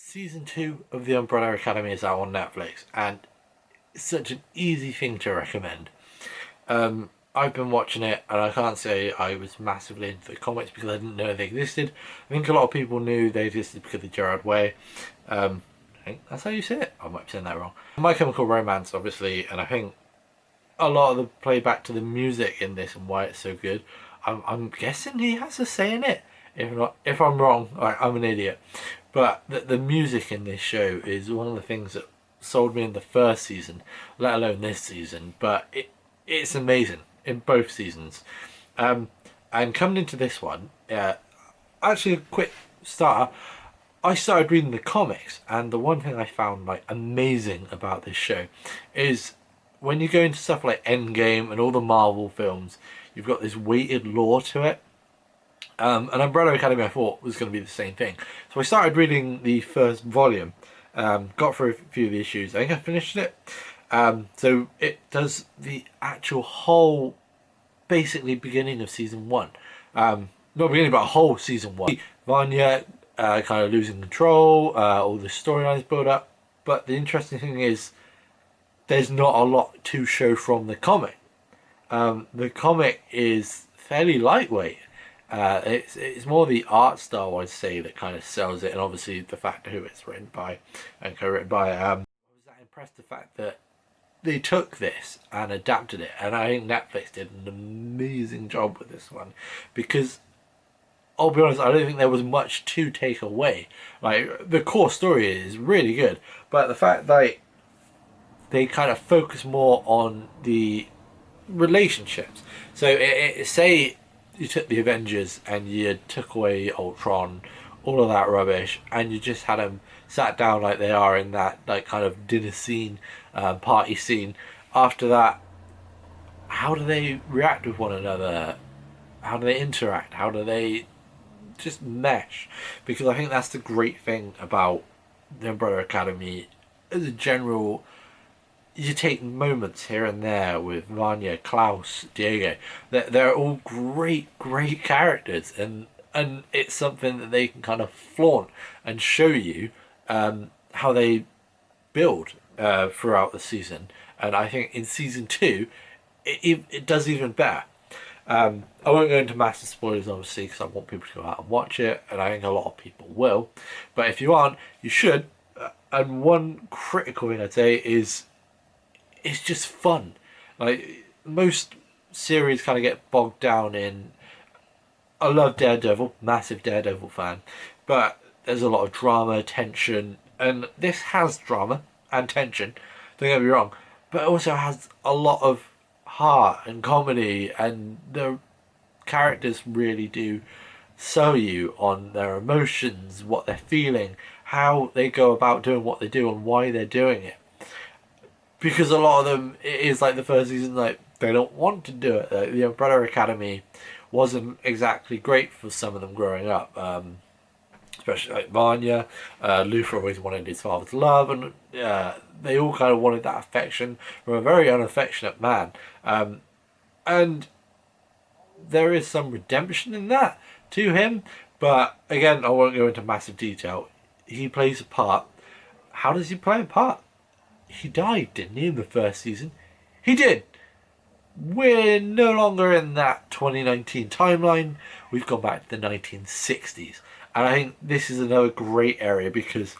Season 2 of The Umbrella Academy is out on Netflix, and it's such an easy thing to recommend. I've been watching it, and I can't say I was massively into the comics because I didn't know they existed. I think a lot of people knew they existed because of Gerard Way. I think that's how you say it. I might be saying that wrong. My Chemical Romance, obviously, and I think a lot of the playback to the music in this and why it's so good. I'm guessing he has a say in it. If not, if I'm wrong, I'm an idiot. But the music in this show is one of the things that sold me in the first season, let alone this season. But it's amazing in both seasons. Um, and coming into this one, actually a quick starter. I started reading the comics, and the one thing I found like amazing about this show is when you go into stuff like Endgame and all the Marvel films, you've got this weighted lore to it. And Umbrella Academy I thought was going to be the same thing. So I started reading the first volume, got through a few of the issues. I think I finished it. So it does the actual whole, basically beginning of season one. Not beginning, but a whole season one. Vanya kind of losing control, all the storylines build up. But the interesting thing is, there's not a lot to show from the comic. The comic is fairly lightweight. It's more the art style, I'd say, that kind of sells it, and obviously the fact who it's written by and co-written by. I was that impressed the fact that they took this and adapted it, and I think Netflix did an amazing job with this one because I'll be honest, I don't think there was much to take away. Like the core story is really good, but the fact that they kind of focus more on the relationships. So say you took the Avengers and you took away Ultron, all of that rubbish, and you just had them sat down like they are in that like kind of dinner scene, party scene. After that, how do they react with one another? How do they interact? How do they just mesh? Because I think that's the great thing about the Umbrella Academy as a general. You take moments here and there with Vanya, Klaus, Diego. They're all great characters, and it's something that they can kind of flaunt and show you how they build throughout the season. And I think in season two, it does even better. I won't go into massive spoilers, obviously, because I want people to go out and watch it, and I think a lot of people will. But if you aren't, you should. And one critical thing I'd say is it's just fun. Like most series kind of get bogged down in. I love Daredevil, massive Daredevil fan, but there's a lot of drama, tension, and this has drama and tension. Don't get me wrong, but it also has a lot of heart and comedy, and the characters really do sell you on their emotions, what they're feeling, how they go about doing what they do, and why they're doing it. Because a lot of them, it is like the first season, like they don't want to do it. Like, the Umbrella Academy wasn't exactly great for some of them growing up, especially like Vanya. Luther always wanted his father's love, and they all kind of wanted that affection from a very unaffectionate man. And there is some redemption in that to him, but again, I won't go into massive detail. He plays a part. How does he play a part? He died, didn't he, in the first season? He did. We're no longer in that 2019 timeline. We've gone back to the 1960s. And I think this is another great area because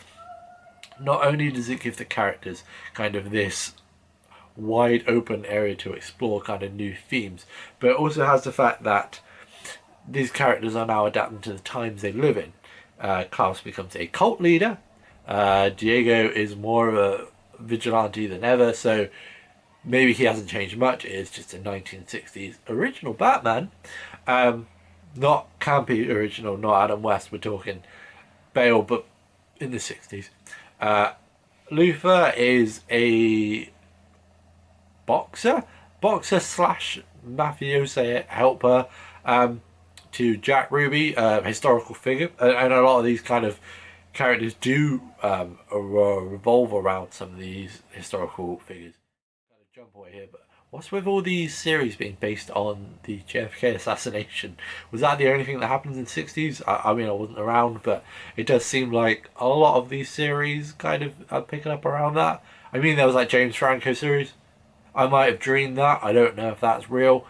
not only does it give the characters kind of this wide open area to explore kind of new themes, but it also has the fact that these characters are now adapting to the times they live in. Klaus becomes a cult leader. Diego is more of a vigilante than ever, so maybe he hasn't changed much. It is just a 1960s original Batman. Not campy original, not Adam West. We're talking Bale, but in the 60s. Luther is a boxer slash mafioso helper to Jack Ruby, historical figure, and a lot of these kind of characters do revolve around some of these historical figures. Kind of jump away here, but what's with all these series being based on the JFK assassination? Was that the only thing that happens in the 60s? I mean, I wasn't around, but it does seem like a lot of these series kind of are picking up around that. I mean, there was like James Franco series. I might have dreamed that. I don't know if that's real.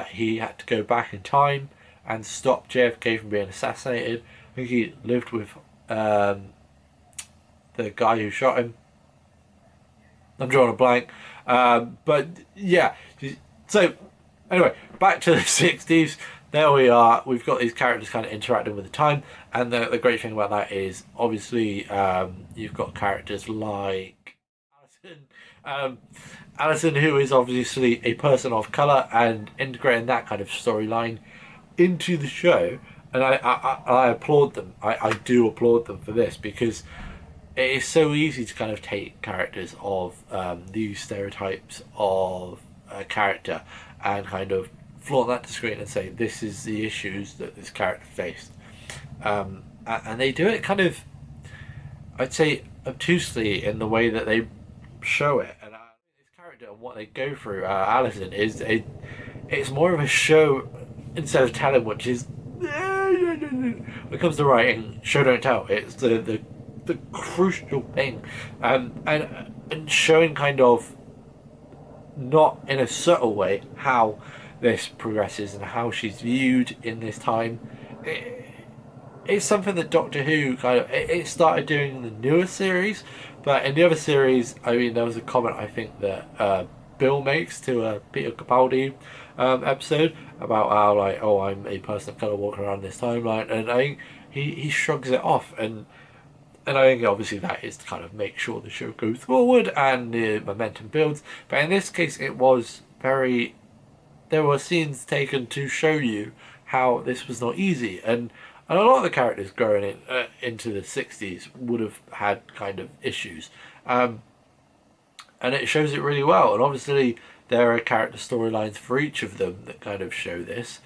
He had to go back in time and stop JFK from being assassinated. I think he lived with the guy who shot him. I'm drawing a blank. But yeah. So anyway, back to the 60s. There we are. We've got these characters kind of interacting with the time. And the great thing about that is obviously you've got characters like Alison. Alison, who is obviously a person of colour, and integrating that kind of storyline into the show. And I applaud them. I do applaud them for this, because it is so easy to kind of take characters of these stereotypes of a character and kind of flaunt that to screen and say this is the issues that this character faced, and they do it kind of, I'd say, obtusely in the way that they show it. And this character and what they go through, Alison, it's more of a show instead of telling, which is when it comes to writing, show don't tell. It's the crucial thing, and showing kind of, not in a subtle way, how this progresses and how she's viewed in this time. It's something that Doctor Who kind of it started doing in the newer series, but in the other series, I mean, there was a comment I think that Bill makes to a Peter Capaldi episode about how, like, oh, I'm a person of colour walking around this timeline, and I think he shrugs it off, and I think obviously that is to kind of make sure the show goes forward and the momentum builds. But in this case, it was very, there were scenes taken to show you how this was not easy, and a lot of the characters growing into the 60s would have had kind of issues, and it shows it really well. And obviously there are character storylines for each of them that kind of show this,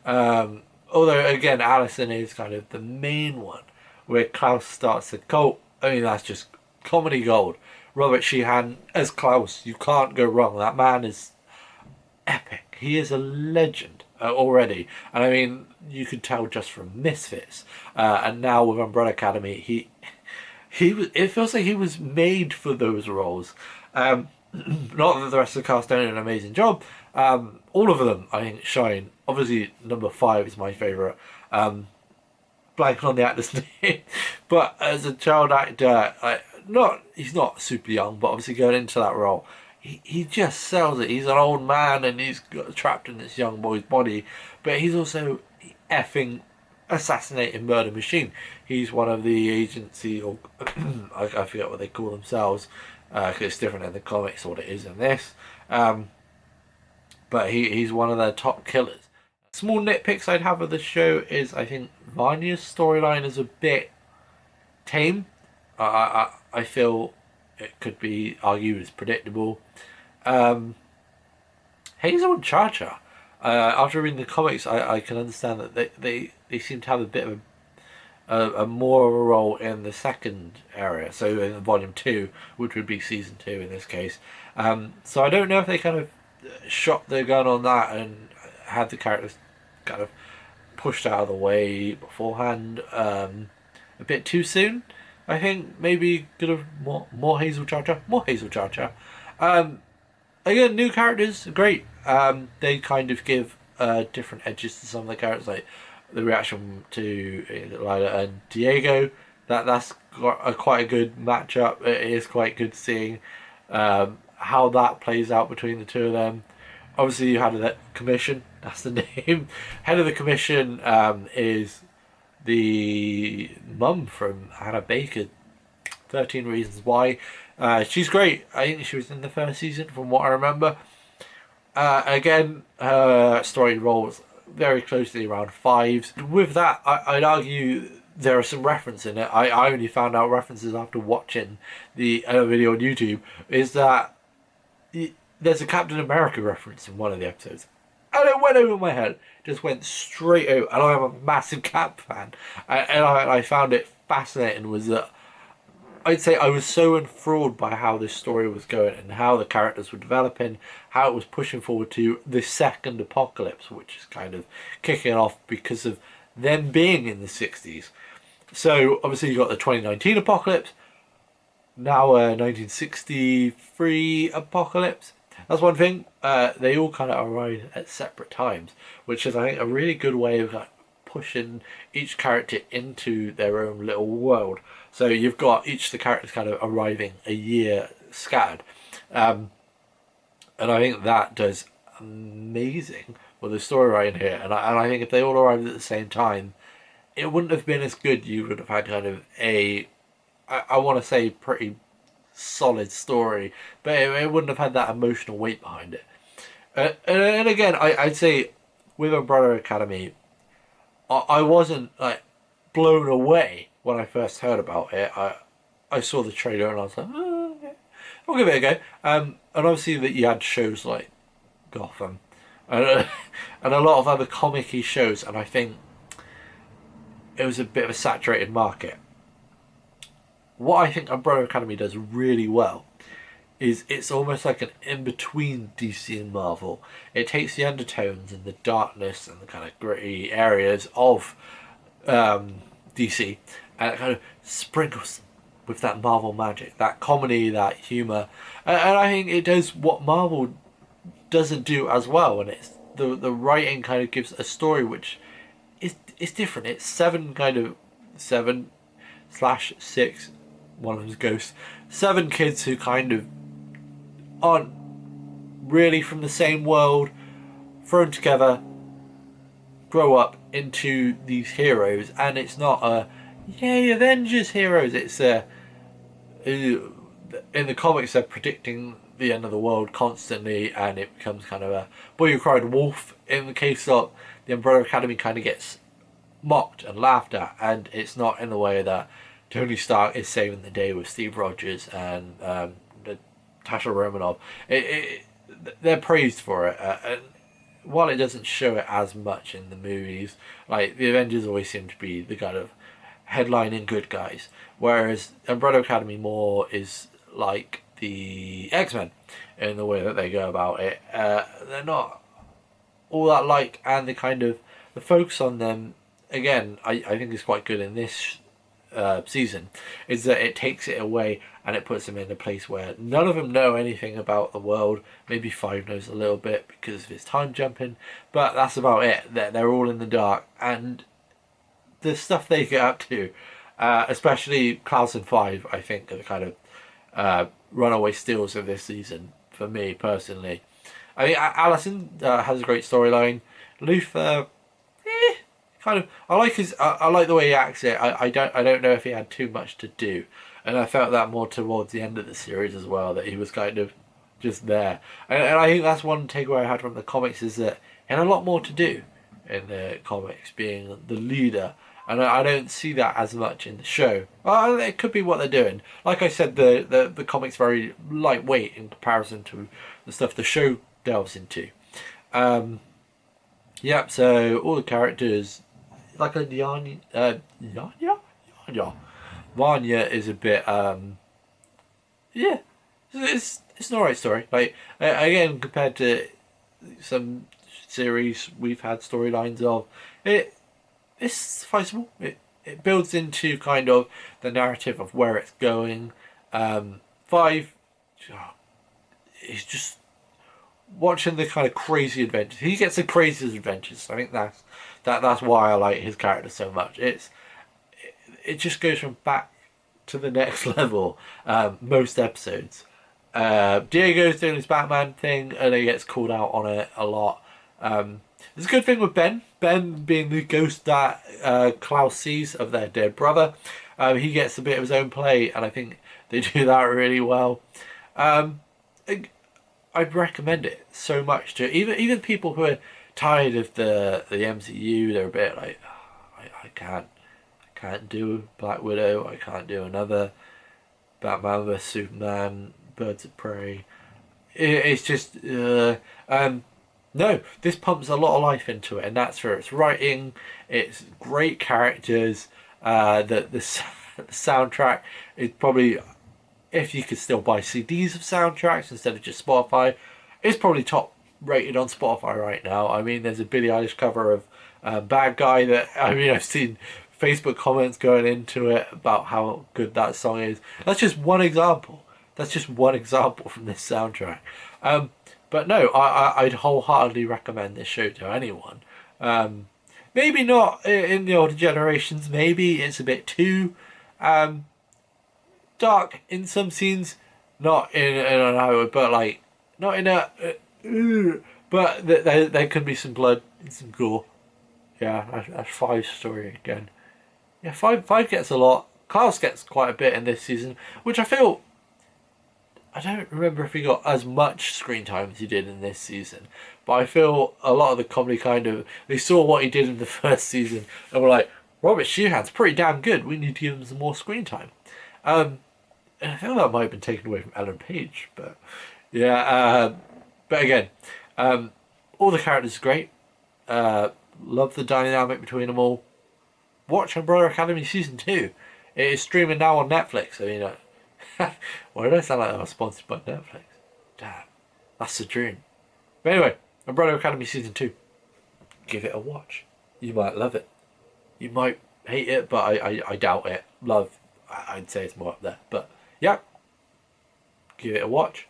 although again Alison is kind of the main one, where Klaus starts the cult. I mean, that's just comedy gold. Robert Sheehan as Klaus, you can't go wrong. That man is epic. He is a legend already, and I mean, you could tell just from Misfits, and now with Umbrella Academy, he was. It feels like he was made for those roles. Not that the rest of the cast don't do an amazing job. All of them, I think, shine. Obviously, number 5 is my favourite. Blanking on the actor's name, but as a child actor, he's not super young, but obviously going into that role, he just sells it. He's an old man and he's got trapped in this young boy's body, but he's also effing assassinating murder machine. He's one of the agency, or I forget what they call themselves, because it's different in the comics what it is in this, but he's one of their top killers. Small nitpicks I'd have of the show is, I think Vanya's storyline is a bit tame. I feel it could be argued as predictable. Hazel and Cha-Cha, after reading the comics, I can understand that they seem to have a bit of a more of a role in the second area, so in volume 2, which would be season 2 in this case. So I don't know if they kind of shot their gun on that and had the characters kind of pushed out of the way beforehand a bit too soon. I think maybe could have more Hazel Cha-Cha, again, new characters, great. They kind of give different edges to some of the characters, like the reaction to Lila and Diego. That's got quite a good matchup. It is quite good seeing how that plays out between the two of them. Obviously, you had the commission. That's the name. Head of the commission is the mum from Hannah Baker. 13 Reasons Why. She's great. I think she was in the first season, from what I remember. Again, her story rolls very closely around 5s. With that, I'd argue there are some references in it. I only found out references after watching the video on YouTube. Is that there's a Captain America reference in one of the episodes, and it went over my head. Just went straight over. And I'm a massive Cap fan, and I found it fascinating. Was that I'd say I was so enthralled by how this story was going and how the characters were developing, how it was pushing forward to the second apocalypse, which is kind of kicking off because of them being in the 60s. So obviously you got the 2019 apocalypse, now 1963 apocalypse. That's one thing. They all kind of arrive at separate times, which is, I think, a really good way of like, pushing each character into their own little world. So you've got each of the characters kind of arriving a year scattered. And I think that does amazing with the story writing here. And I think if they all arrived at the same time, it wouldn't have been as good. You would have had kind of I want to say pretty solid story, but it wouldn't have had that emotional weight behind it. And again, I'd say with Umbrella Academy, I wasn't like blown away when I first heard about it. I saw the trailer and I was like, oh, okay, I'll give it a go. And obviously that you had shows like Gotham and, and a lot of other comic-y shows, and I think it was a bit of a saturated market. What I think Umbrella Academy does really well is it's almost like an in-between DC and Marvel. It takes the undertones and the darkness and the kind of gritty areas of DC and it kind of sprinkles them with that Marvel magic, that comedy, that humour. And I think it does what Marvel doesn't do as well, and it's the writing kind of gives a story which is different. It's seven slash six, one of them's ghosts, 7 kids who kind of aren't really from the same world, thrown together, grow up into these heroes, and it's not a yay Avengers heroes. It's in the comics they're predicting the end of the world constantly, and it becomes kind of a boy who cried wolf. In the case of the Umbrella Academy, kind of gets mocked and laughed at, and it's not in the way that Tony Stark is saving the day with Steve Rogers and Natasha Romanoff. They're praised for it, and while it doesn't show it as much in the movies, like the Avengers always seem to be the kind of headlining good guys, whereas Umbrella Academy more is like the X-Men in the way that they go about it. They're not all that like, and the focus on them again, I think is quite good in this season, is that it takes it away and it puts them in a place where none of them know anything about the world. Maybe 5 knows a little bit because of his time jumping, but that's about it. They're all in the dark, and the stuff they get up to, especially Klaus and 5, I think are the kind of runaway steals of this season for me personally. I think Allison has a great storyline. Luther, kind of, I like the way he acts it. I don't know if he had too much to do, and I felt that more towards the end of the series as well, that he was kind of just there. And I think that's one takeaway I had from the comics, is that he had a lot more to do in the comics, being the leader, and I don't see that as much in the show. Well, it could be what they're doing. Like I said, the comics very lightweight in comparison to the stuff the show delves into. Yep. So all the characters, like a Vanya is a bit yeah, it's an alright story. Like again, compared to some series we've had storylines of, it's sufficeable. It builds into kind of the narrative of where it's going. 5, it's just watching the kind of crazy adventures. He gets the craziest adventures. I think that's why I like his character so much. It just goes from back to the next level. Most episodes. Diego's doing his Batman thing, and he gets called out on it a lot. There's a good thing with Ben. Ben being the ghost that Klaus sees of their dead brother. He gets a bit of his own play, and I think they do that really well. I'd recommend it so much to even people who are tired of the MCU. They're a bit like, oh, I can't do Black Widow. I can't do another Batman vs Superman, Birds of Prey. It's just no. This pumps a lot of life into it, and that's for its writing. It's great characters. The soundtrack is probably, if you could still buy CDs of soundtracks instead of just Spotify, it's probably top rated on Spotify right now. I mean, there's a Billie Eilish cover of Bad Guy that, I mean, I've seen Facebook comments going into it about how good that song is. That's just one example. That's just one example from this soundtrack. But no, I'd wholeheartedly recommend this show to anyone. Maybe not in the older generations. Maybe it's a bit too dark in some scenes. Not in an hour, but like not in a. But there could be some blood and some gore. Yeah, that's Five's story again. Yeah, five gets a lot. Klaus gets quite a bit in this season, which I feel. I don't remember if he got as much screen time as he did in this season, but I feel a lot of the comedy kind of, they saw what he did in the first season and were like, Robert Sheehan's pretty damn good. We need to give him some more screen time. And I feel that might have been taken away from Ellen Page, but yeah. But again, all the characters are great. Love the dynamic between them all. Watch Umbrella Academy season 2. It is streaming now on Netflix. I mean, why did I sound like I was sponsored by Netflix? Damn, that's the dream. But anyway, Umbrella Academy season 2. Give it a watch. You might love it. You might hate it, but I doubt it. Love, I'd say it's more up there. But yeah, give it a watch.